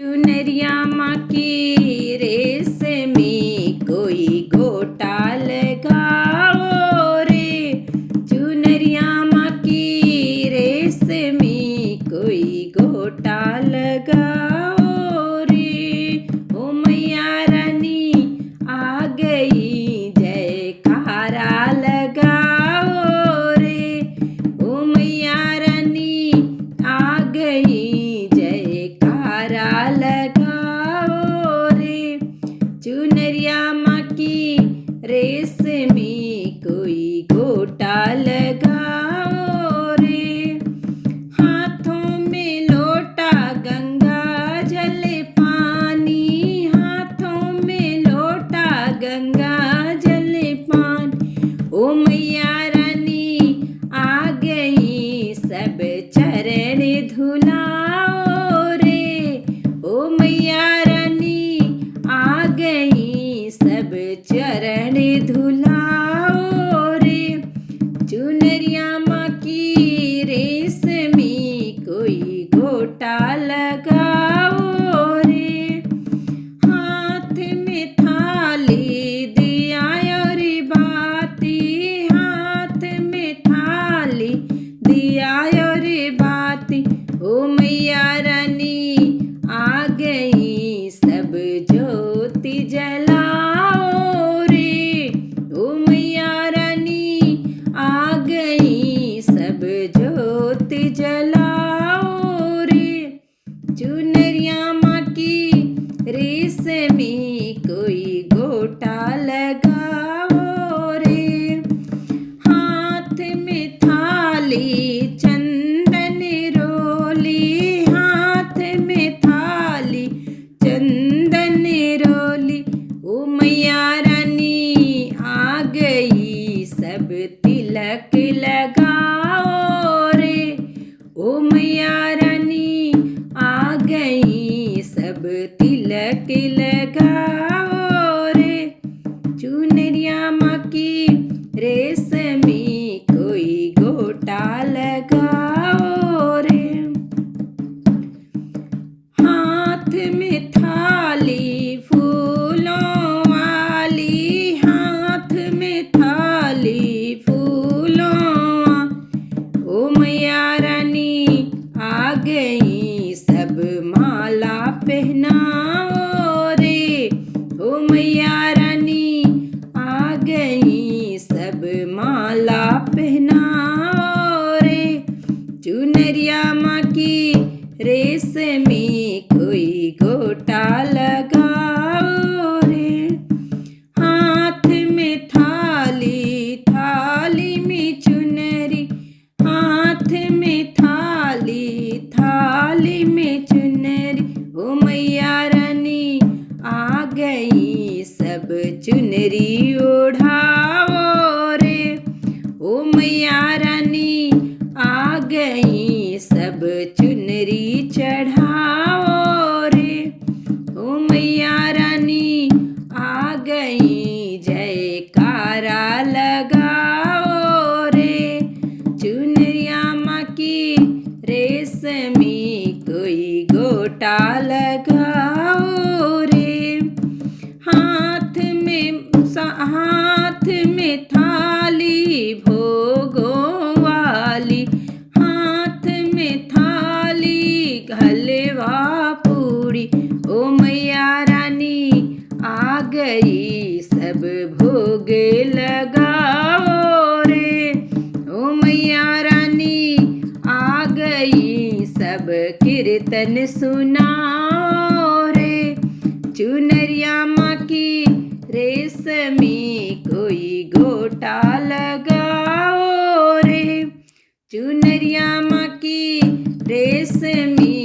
चुनरिया माँ की रेस में कोई गोटा लगाओ रे। चुनरिया माँ की रेस में कोई गोटा लगाओ रे। ओ मैया रानी आ गई जयकारा लगाओ रे। ओ मैया रानी आ गई जयकारा लगाओ रे। चुनरिया माँ की रेस में कोई गोटा लगाओ रे। हाथों में लोटा गंगा जल पानी, हाथों में लोटा गंगा जल पानी। ओ मैया रानी आ गई सब चरण धुलाओ रे। ओ मैया रानी आ गई सब चरण धुलाओ रे। चुनरिया माँ की रेस में कोई गोटा लगाओ रे। हाथ में थाली दिया और बाती, हाथ में थाली दिया और बाती। ओ मैया रानी आ गई सब ज्योति जलाओ रे। ओ मैया रानी आ गई सब ज्योति जलाओ रे। चुनरिया माँ की रेस में कोई गोटा लगाओ रे। हाथ में थाली चंदन रोली, हाथ में थाली चंदन रोली। ओ मैया रानी आ गई सब तिलक लगाओ रे। ओ मैया रानी आ गई सब तिलक लगाओ रे। चुनरिया माँ की रेस में कोई गोटा लगाओ रे। हाथ में थाली फूलों वाली, हाथ में थाली फूलों वाली। ओ मैया रानी आ गई सब माला पहनाओ रे। ओ मैया रानी आ गई सब माला पहनाओ रे। चुनरिया माँ की रेस में कोई गोटा लगाओ रे। हाथ में थाली, थाली में चुनरी, हाथ में थाली, थाली में चुनरी। ओ मैया रानी आ गई सब चुनरी ओढ़ाओ रे। ओ मैया रानी आ गई सब चुनरी चढ़ाओ रे। ओ मैया रानी आ गई जयकारा लगाओ रे। चुनरिया माँ की रेस में कोई गोटा लगाओ रे। हाथ में थाली भोगों वाली, हाथ में थाली हलवा पूरी। ओ मैया रानी आ गई सब भोग लगाओ रे। ओ मैया रानी आ गई सब कीर्तन सुनाओ रे। चुनरिया माँ की रेस में कोई गोटा लगाओ रे। चुनरिया माँ की रेस में